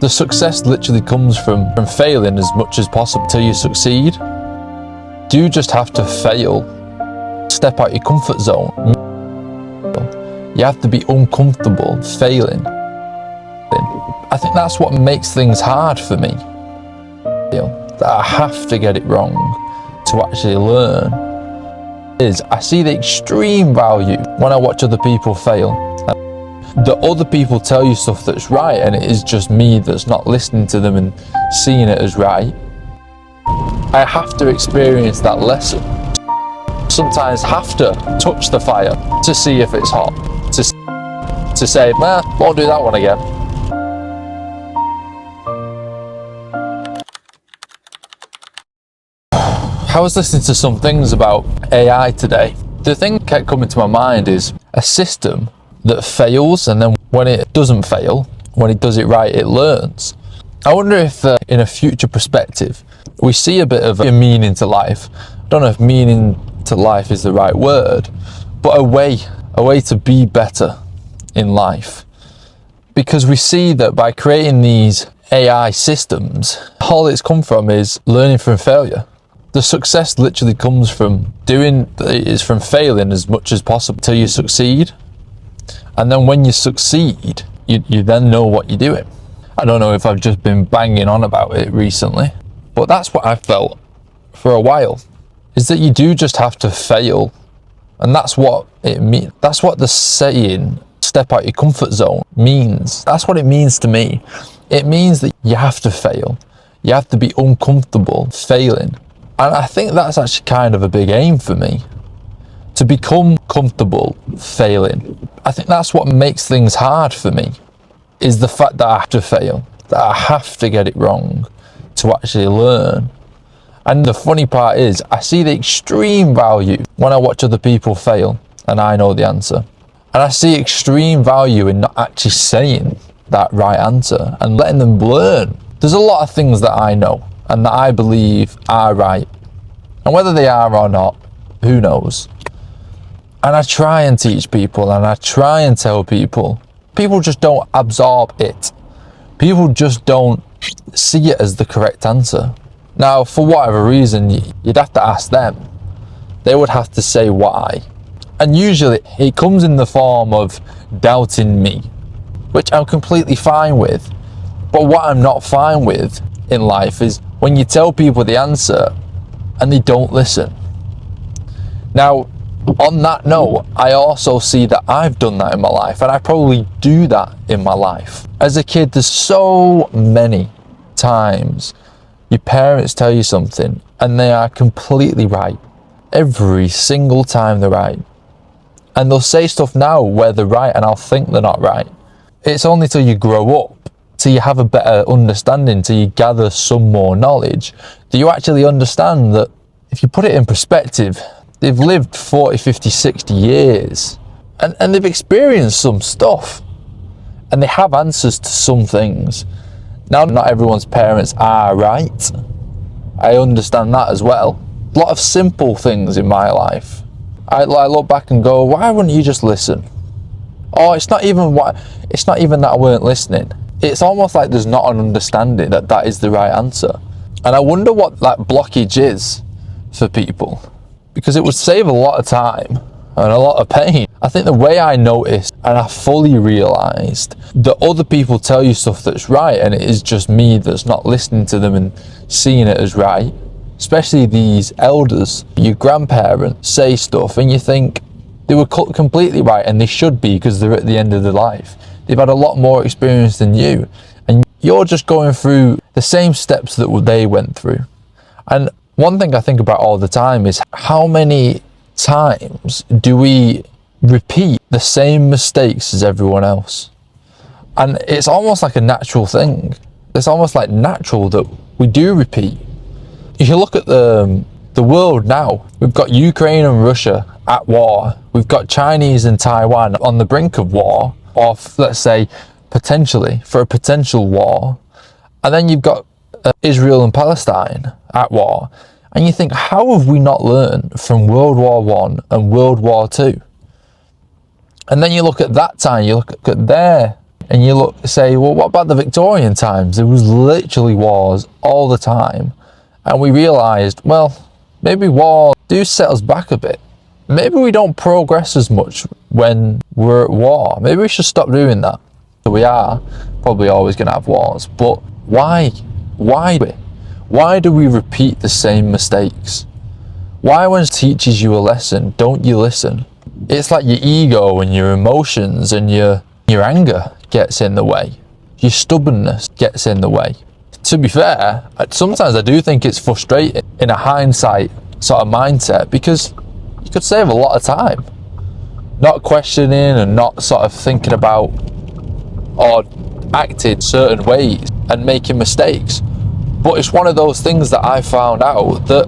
The success literally comes from failing as much as possible till you succeed. Do you just have to fail? Step out your comfort zone. You have to be uncomfortable failing. I think that's what makes things hard for me. That I have to get it wrong to actually learn. I see the extreme value when I watch other people fail. The other people tell you stuff that's right, and it is just me that's not listening to them and seeing it as right. I have to experience that lesson. Sometimes have to touch the fire to see if it's hot. To say, nah, won't do that one again. I was listening to some things about AI today. The thing that kept coming to my mind is a system that fails, and then when it doesn't fail, when it does it right, it learns. I wonder if in a future perspective, we see a bit of a meaning to life. I don't know if meaning to life is the right word, but a way to be better in life. Because we see that by creating these AI systems, all it's come from is learning from failure. The success literally comes from from failing as much as possible till you succeed. And then when you succeed, you then know what you're doing. I don't know if I've just been banging on about it recently, but that's what I felt for a while, is that you do just have to fail. And that's what it means. That's what the saying, step out your comfort zone, means. That's what it means to me. It means that you have to fail. You have to be uncomfortable failing. And I think that's actually kind of a big aim for me, to become comfortable failing. I think that's what makes things hard for me, is the fact that I have to fail, that I have to get it wrong to actually learn. And the funny part is, I see the extreme value when I watch other people fail and I know the answer. And I see extreme value in not actually saying that right answer and letting them learn. There's a lot of things that I know and that I believe are right. And whether they are or not, who knows? And I try and teach people, and I try and tell people. People just don't absorb it. People just don't see it as the correct answer. Now, for whatever reason, you'd have to ask them. They would have to say why. And usually it comes in the form of doubting me, which I'm completely fine with. But what I'm not fine with in life is when you tell people the answer and they don't listen. Now, on that note, I also see that I've done that in my life, and I probably do that in my life. As a kid, there's so many times your parents tell you something and they are completely right. Every single time they're right. And they'll say stuff now where they're right and I'll think they're not right. It's only till you grow up, till you have a better understanding, till you gather some more knowledge, do you actually understand that if you put it in perspective, they've lived 40, 50, 60 years and they've experienced some stuff and they have answers to some things. Now, not everyone's parents are right. I understand that as well. A lot of simple things in my life. I look back and go, why wouldn't you just listen? Oh, it's not even that I weren't listening. It's almost like there's not an understanding that that is the right answer. And I wonder what that blockage is for people, because it would save a lot of time and a lot of pain. I think the way I noticed and I fully realised that other people tell you stuff that's right, and it is just me that's not listening to them and seeing it as right. Especially these elders, your grandparents say stuff and you think they were completely right, and they should be because they're at the end of their life. They've had a lot more experience than you, and you're just going through the same steps that they went through. And one thing I think about all the time is how many times do we repeat the same mistakes as everyone else? And it's almost like a natural thing. It's almost like natural that we do repeat. If you look at the world now, we've got Ukraine and Russia at war. We've got Chinese and Taiwan on the brink of war, or let's say potentially for a potential war. And then you've got Israel and Palestine at war. And you think, how have we not learned from World War I and World War II? And then you look at that time, you look at their and you say, well, what about the Victorian times? There was literally wars all the time. And we realised, well, maybe wars do set us back a bit. Maybe we don't progress as much when we're at war. Maybe we should stop doing that. So we are probably always going to have wars. But why? Why do we repeat the same mistakes? Why, when it teaches you a lesson, don't you listen? It's like your ego and your emotions and your anger gets in the way. Your stubbornness gets in the way. To be fair, sometimes I do think it's frustrating in a hindsight sort of mindset, because you could save a lot of time not questioning and not sort of thinking about or acting certain ways and making mistakes. But it's one of those things that I found out that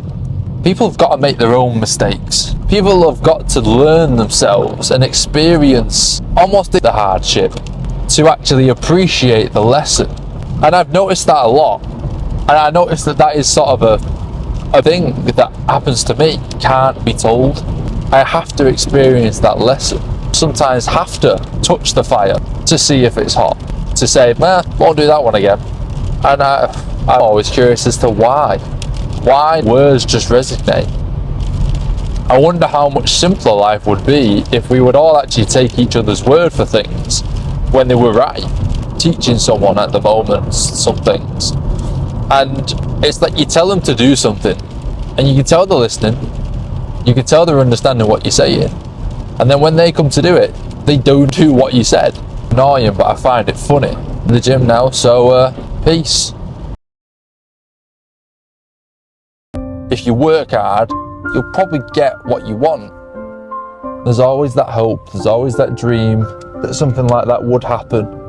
people have got to make their own mistakes. People have got to learn themselves and experience almost the hardship to actually appreciate the lesson. And I've noticed that a lot. And I noticed that is sort of a thing that happens to me. Can't be told. I have to experience that lesson. Sometimes have to touch the fire to see if it's hot. To say, nah, won't do that one again. And I'm always curious as to why. Why words just resonate. I wonder how much simpler life would be if we would all actually take each other's word for things when they were right. Teaching someone at the moment some things, and it's like you tell them to do something and you can tell they're listening, you can tell they're understanding what you're saying, and then when they come to do it, they don't do what you said. Annoying, but I find it funny. In the gym now, so peace. If you work hard, you'll probably get what you want. There's always that hope, there's always that dream that something like that would happen.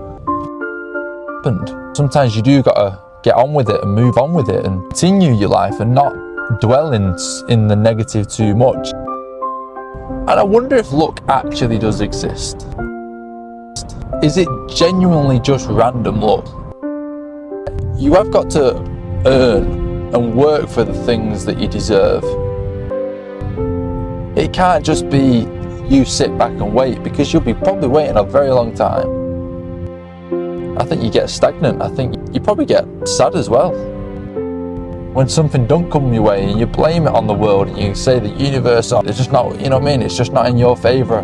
Sometimes you do gotta get on with it and move on with it and continue your life and not dwell in the negative too much. And I wonder if luck actually does exist. Is it genuinely just random luck? You have got to earn and work for the things that you deserve. It can't just be you sit back and wait, because you'll be probably waiting a very long time. I think you get stagnant. I think you probably get sad as well. When something don't come your way and you blame it on the world and you say the universe, it's just not, you know what I mean? It's just not in your favour.